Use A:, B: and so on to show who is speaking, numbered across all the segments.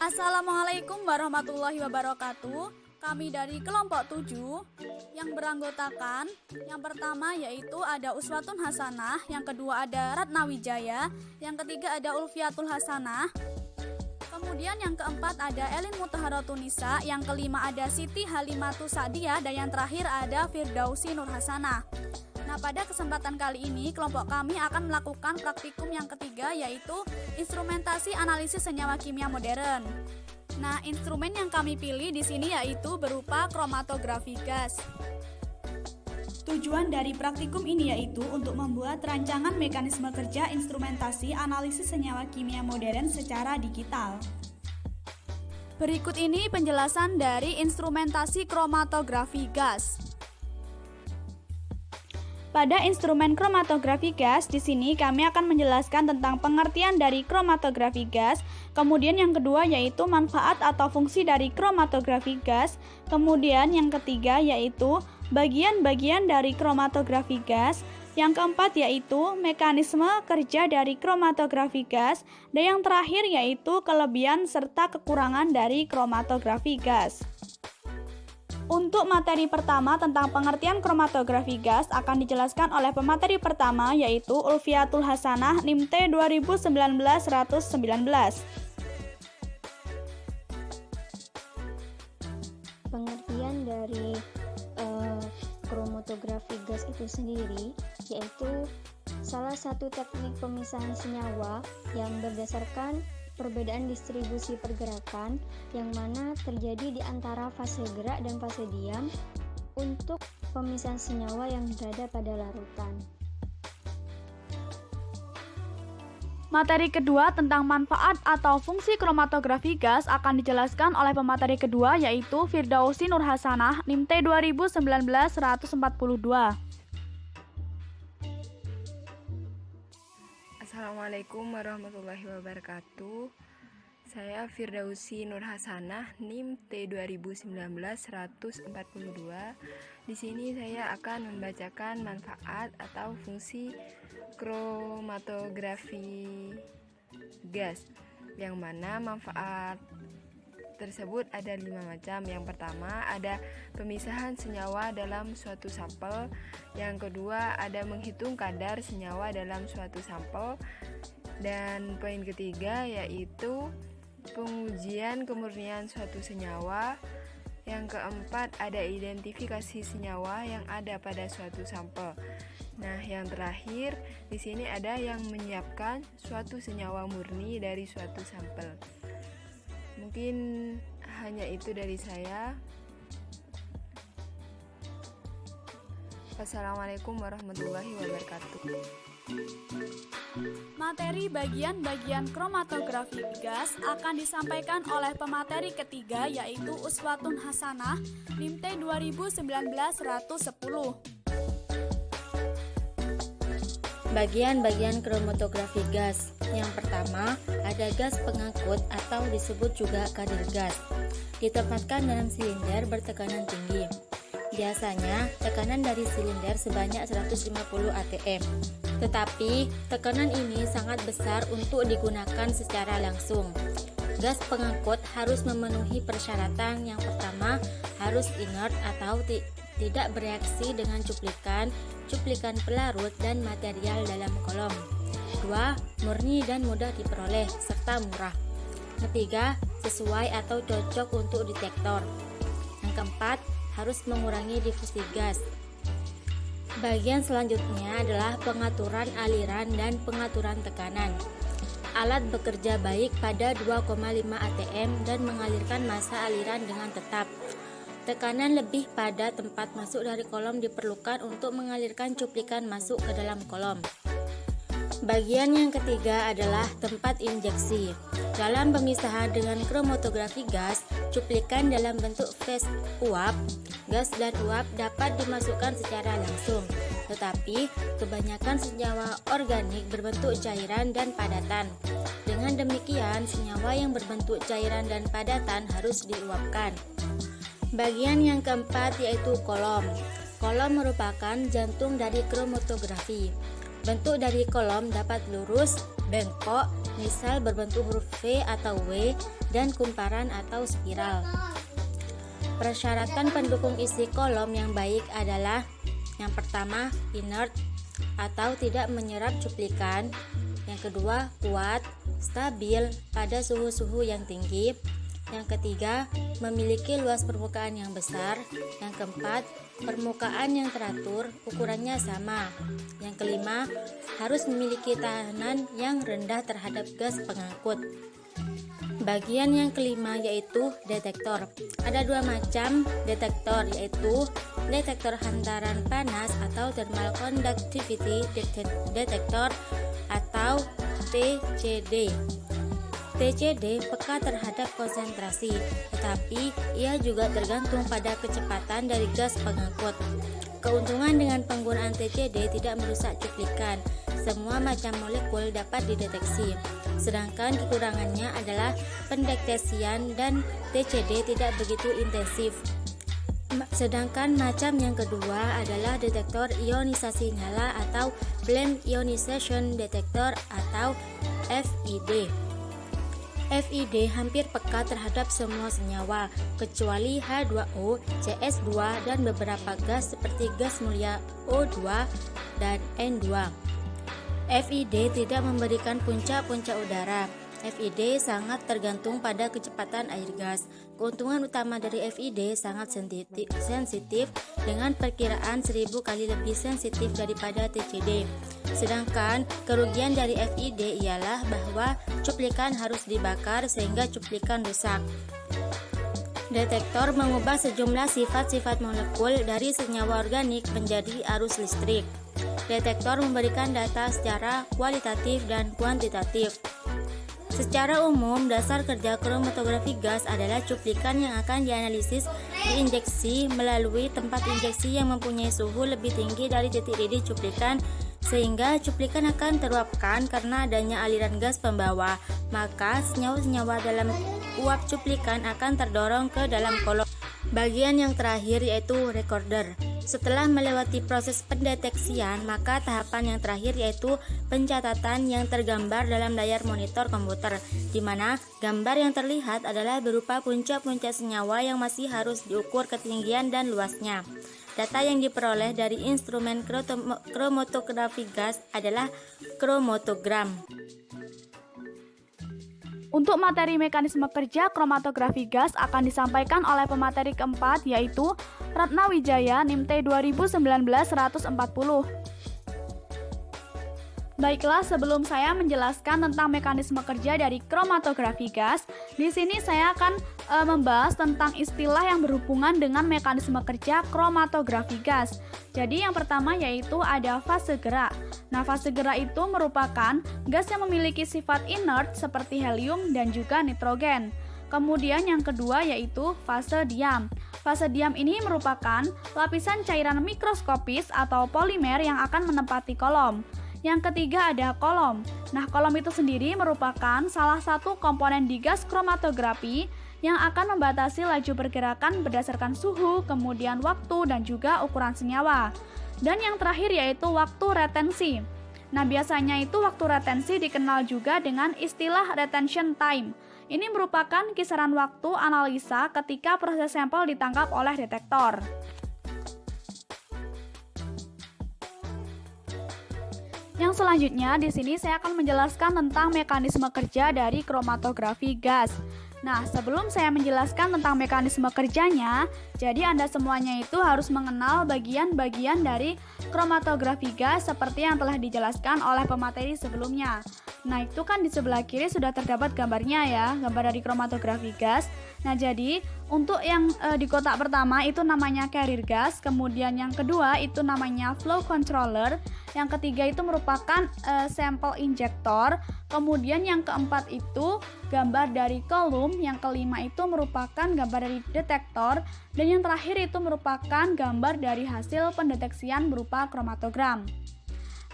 A: Assalamualaikum warahmatullahi wabarakatuh. Kami dari kelompok 7 yang beranggotakan yang pertama yaitu ada Uswatun Hasanah, yang kedua ada Ratna Wijaya, yang ketiga ada Ulfiatul Hasanah, kemudian yang keempat ada Elin Mutahharatun Nisa, yang kelima ada Siti Halimatus Sa'diyah, dan yang terakhir ada Firdausi Nur Hasanah. Nah, pada kesempatan kali ini kelompok kami akan melakukan praktikum yang ketiga yaitu instrumentasi analisis senyawa kimia modern. Nah, instrumen yang kami pilih di sini yaitu berupa kromatografi gas. Tujuan dari praktikum ini yaitu untuk membuat rancangan mekanisme kerja instrumentasi analisis senyawa kimia modern secara digital. Berikut ini penjelasan dari instrumentasi kromatografi gas. Pada instrumen kromatografi gas, di sini kami akan menjelaskan tentang pengertian dari kromatografi gas, kemudian yang kedua yaitu manfaat atau fungsi dari kromatografi gas, kemudian yang ketiga yaitu bagian-bagian dari kromatografi gas, yang keempat yaitu mekanisme kerja dari kromatografi gas, dan yang terakhir yaitu kelebihan serta kekurangan dari kromatografi gas. Untuk materi pertama tentang pengertian kromatografi gas akan dijelaskan oleh pemateri pertama yaitu Ulfiatul Hasanah NIM T 2019-119.
B: Pengertian dari kromatografi gas itu sendiri yaitu salah satu teknik pemisahan senyawa yang berdasarkan perbedaan distribusi pergerakan yang mana terjadi di antara fase gerak dan fase diam untuk pemisahan senyawa yang berada pada larutan.
A: Materi kedua tentang manfaat atau fungsi kromatografi gas akan dijelaskan oleh pemateri kedua yaitu Firdausi Nur Hasanah NIM T 2019-142.
C: Assalamualaikum warahmatullahi wabarakatuh. Saya Firdausi Nur Hasanah NIM T 2019-142. Di sini saya akan membacakan manfaat atau fungsi kromatografi gas, yang mana manfaat tersebut ada 5 macam. Yang pertama ada pemisahan senyawa dalam suatu sampel, yang kedua ada menghitung kadar senyawa dalam suatu sampel, dan poin ketiga yaitu pengujian kemurnian suatu senyawa, yang keempat ada identifikasi senyawa yang ada pada suatu sampel. Nah, yang terakhir di sini ada yang menyiapkan suatu senyawa murni dari suatu sampel. Mungkin hanya itu dari saya. Wassalamualaikum warahmatullahi wabarakatuh.
A: Materi bagian-bagian kromatografi gas akan disampaikan oleh pemateri ketiga yaitu Uswatun Hasanah NIM T 2019-110.
D: Bagian-bagian kromatografi gas. Yang pertama, ada gas pengangkut atau disebut juga kader gas. Ditempatkan dalam silinder bertekanan tinggi. Biasanya, tekanan dari silinder sebanyak 150 atm. Tetapi, tekanan ini sangat besar untuk digunakan secara langsung. Gas pengangkut harus memenuhi persyaratan. Yang pertama, harus inert atau tidak bereaksi dengan cuplikan pelarut dan material dalam kolom. 2. Murni dan mudah diperoleh serta murah. Ketiga, sesuai atau cocok untuk detektor. Yang keempat, harus mengurangi difusi gas. Bagian selanjutnya adalah pengaturan aliran dan pengaturan tekanan. Alat bekerja baik pada 2,5 atm dan mengalirkan massa aliran dengan tetap. Tekanan lebih pada tempat masuk dari kolom diperlukan untuk mengalirkan cuplikan masuk ke dalam kolom. Bagian yang ketiga adalah tempat injeksi. Dalam pemisahan dengan kromatografi gas, cuplikan dalam bentuk fase uap, gas dan uap dapat dimasukkan secara langsung. Tetapi, kebanyakan senyawa organik berbentuk cairan dan padatan. Dengan demikian, senyawa yang berbentuk cairan dan padatan harus diuapkan. Bagian yang keempat yaitu kolom. Kolom merupakan jantung dari kromatografi. Bentuk dari kolom dapat lurus, bengkok, misal berbentuk huruf V atau W, dan kumparan atau spiral. Persyaratan pendukung isi kolom yang baik adalah yang pertama, inert atau tidak menyerap cuplikan. Yang kedua, kuat, stabil pada suhu-suhu yang tinggi. Yang ketiga, memiliki luas permukaan yang besar. Yang keempat, permukaan yang teratur, ukurannya sama. Yang kelima, harus memiliki tahanan yang rendah terhadap gas pengangkut. Bagian yang kelima yaitu detektor. Ada dua macam detektor, yaitu detektor hantaran panas atau thermal conductivity detector atau TCD. TCD peka terhadap konsentrasi, tetapi ia juga tergantung pada kecepatan dari gas pengangkut. Keuntungan dengan penggunaan TCD tidak merusak cuplikan. Semua macam molekul dapat dideteksi. Sedangkan kekurangannya adalah pendeteksian dan TCD tidak begitu intensif. Sedangkan macam yang kedua adalah detektor ionisasi nyala atau Flame Ionization Detector atau FID. FID hampir peka terhadap semua senyawa, kecuali H2O, CS2, dan beberapa gas seperti gas mulia O2 dan N2. FID tidak memberikan puncak-puncak udara. FID sangat tergantung pada kecepatan air gas. Keuntungan utama dari FID sangat sensitif dengan perkiraan 1000 kali lebih sensitif daripada TCD. Sedangkan kerugian dari FID ialah bahwa cuplikan harus dibakar sehingga cuplikan rusak. Detektor mengubah sejumlah sifat-sifat molekul dari senyawa organik menjadi arus listrik. Detektor memberikan data secara kualitatif dan kuantitatif. Secara umum, dasar kerja kromatografi gas adalah cuplikan yang akan dianalisis diinjeksi melalui tempat injeksi yang mempunyai suhu lebih tinggi dari titik didih cuplikan, sehingga cuplikan akan teruapkan karena adanya aliran gas pembawa. Maka senyawa-senyawa dalam uap cuplikan akan terdorong ke dalam kolom. Bagian yang terakhir yaitu recorder. Setelah melewati proses pendeteksian, maka tahapan yang terakhir yaitu pencatatan yang tergambar dalam layar monitor komputer, di mana gambar yang terlihat adalah berupa puncak-puncak senyawa yang masih harus diukur ketinggian dan luasnya. Data yang diperoleh dari instrumen kromatografi gas adalah kromatogram.
A: Untuk materi mekanisme kerja kromatografi gas akan disampaikan oleh pemateri keempat, yaitu Ratna Wijaya, NIMT 2019-140. Baiklah, sebelum saya menjelaskan tentang mekanisme kerja dari kromatografi gas, di sini saya akan membahas tentang istilah yang berhubungan dengan mekanisme kerja kromatografi gas. Jadi yang pertama yaitu ada fase gerak. Nah, fase gerak itu merupakan gas yang memiliki sifat inert seperti helium dan juga nitrogen. Kemudian yang kedua yaitu fase diam. Fase diam ini merupakan lapisan cairan mikroskopis atau polimer yang akan menempati kolom. Yang ketiga ada kolom. Nah, kolom itu sendiri merupakan salah satu komponen di gas kromatografi yang akan membatasi laju pergerakan berdasarkan suhu, kemudian waktu, dan juga ukuran senyawa. Dan yang terakhir yaitu waktu retensi. Nah, biasanya itu waktu retensi dikenal juga dengan istilah retention time. Ini merupakan kisaran waktu analisa ketika proses sampel ditangkap oleh detektor. Yang selanjutnya di sini saya akan menjelaskan tentang mekanisme kerja dari kromatografi gas. Nah, sebelum saya menjelaskan tentang mekanisme kerjanya, jadi Anda semuanya itu harus mengenal bagian-bagian dari kromatografi gas seperti yang telah dijelaskan oleh pemateri sebelumnya. Nah, itu kan di sebelah kiri sudah terdapat gambarnya ya, gambar dari kromatografi gas. Nah, jadi untuk yang di kotak pertama itu namanya carrier gas, kemudian yang kedua itu namanya flow controller, yang ketiga itu merupakan sample injector, kemudian yang keempat itu gambar dari column, yang kelima itu merupakan gambar dari detektor, dan yang terakhir itu merupakan gambar dari hasil pendeteksian berupa kromatogram.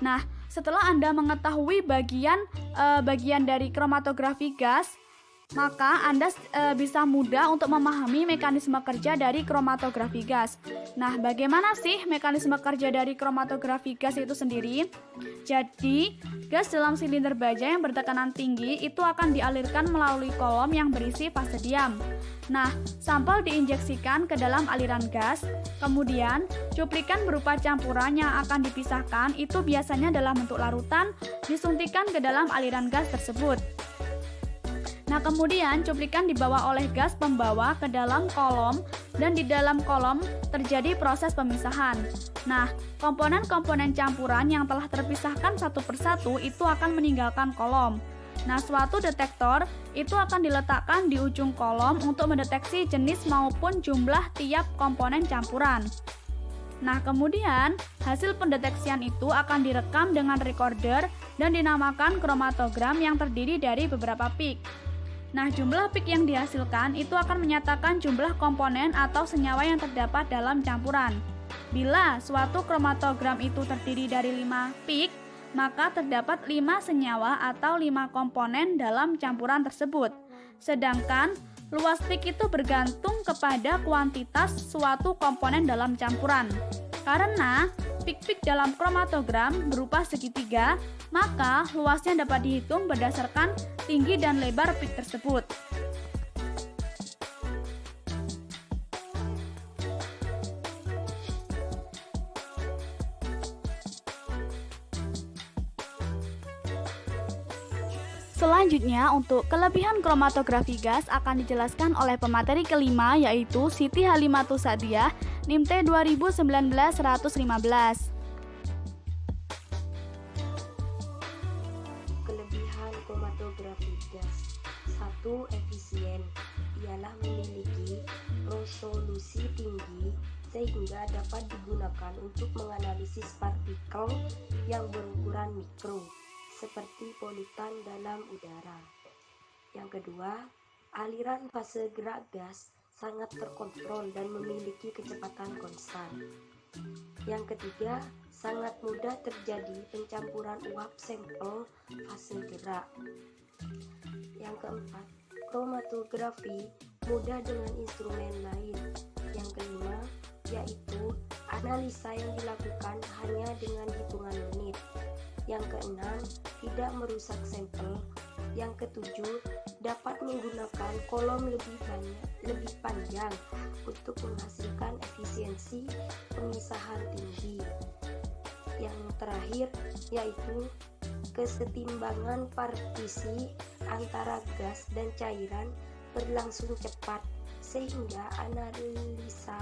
A: Nah, setelah Anda mengetahui bagian dari kromatografi gas, maka Anda bisa mudah untuk memahami mekanisme kerja dari kromatografi gas. Nah, bagaimana sih mekanisme kerja dari kromatografi gas itu sendiri? Jadi, gas dalam silinder baja yang bertekanan tinggi itu akan dialirkan melalui kolom yang berisi fase diam. Nah, sampel diinjeksikan ke dalam aliran gas, kemudian cuplikan berupa campuran yang akan dipisahkan itu biasanya dalam bentuk larutan disuntikan ke dalam aliran gas tersebut. Nah, kemudian cuplikan dibawa oleh gas pembawa ke dalam kolom dan di dalam kolom terjadi proses pemisahan. Nah, komponen-komponen campuran yang telah terpisahkan satu persatu itu akan meninggalkan kolom. Nah, suatu detektor itu akan diletakkan di ujung kolom untuk mendeteksi jenis maupun jumlah tiap komponen campuran. Nah, kemudian hasil pendeteksian itu akan direkam dengan recorder dan dinamakan kromatogram yang terdiri dari beberapa pik. Nah, jumlah pik yang dihasilkan itu akan menyatakan jumlah komponen atau senyawa yang terdapat dalam campuran. Bila suatu kromatogram itu terdiri dari 5 pik, maka terdapat 5 senyawa atau 5 komponen dalam campuran tersebut. Sedangkan luas pik itu bergantung kepada kuantitas suatu komponen dalam campuran. Karena pik-pik dalam kromatogram berupa segitiga, maka luasnya dapat dihitung berdasarkan tinggi dan lebar pik tersebut. Selanjutnya, untuk kelebihan kromatografi gas akan dijelaskan oleh pemateri kelima, yaitu Siti Halimatus Sa'diyah, NIMT 2019-115.
E: Kelebihan kromatografi gas. 1. Efisien. Ialah memiliki resolusi tinggi sehingga dapat digunakan untuk menganalisis partikel yang berukuran mikro, seperti polutan dalam udara. Yang kedua, aliran fase gerak gas sangat terkontrol dan memiliki kecepatan konstan. Yang ketiga, sangat mudah terjadi pencampuran uap sampel fase gerak. Yang keempat, kromatografi mudah dengan instrumen lain. Yang kelima, yaitu analisa yang dilakukan hanya dengan hitungan menit. Yang keenam, tidak merusak sampel. Yang ketujuh, dapat menggunakan kolom lebih panjang untuk menghasilkan efisiensi pemisahan tinggi. Yang terakhir, yaitu kesetimbangan partisi antara gas dan cairan berlangsung cepat, sehingga analisa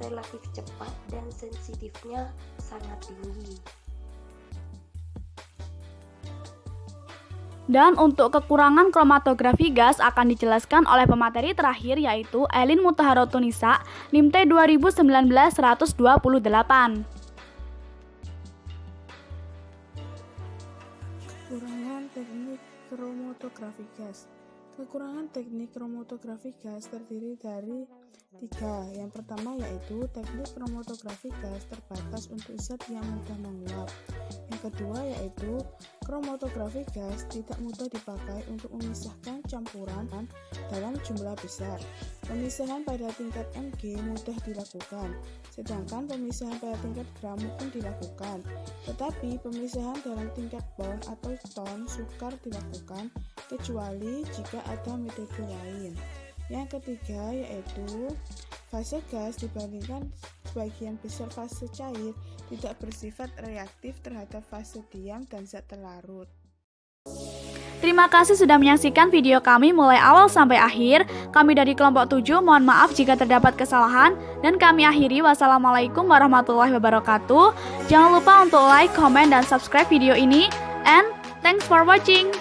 E: relatif cepat dan sensitifnya sangat tinggi.
A: Dan untuk kekurangan kromatografi gas akan dijelaskan oleh pemateri terakhir, yaitu Elin Mutaharotunisa, NIMT 2019-128.
F: Kekurangan teknik kromatografi gas. Kekurangan teknik kromatografi gas terdiri dari 3. Yang pertama yaitu teknik kromatografi gas terbatas untuk zat yang mudah menguap. Yang kedua yaitu kromatografi gas tidak mudah dipakai untuk memisahkan campuran dalam jumlah besar. Pemisahan pada tingkat mg mudah dilakukan, sedangkan pemisahan pada tingkat gram mungkin dilakukan. Tetapi pemisahan dalam tingkat pound atau ton sukar dilakukan kecuali jika ada metode lain. Yang ketiga yaitu fase gas dibandingkan sebagian besar fase cair tidak bersifat reaktif terhadap fase diam dan zat terlarut.
A: Terima kasih sudah menyaksikan video kami mulai awal sampai akhir. Kami dari kelompok 7 mohon maaf jika terdapat kesalahan dan kami akhiri. Wassalamualaikum warahmatullahi wabarakatuh. Jangan lupa untuk like, comment, dan subscribe video ini, and thanks for watching.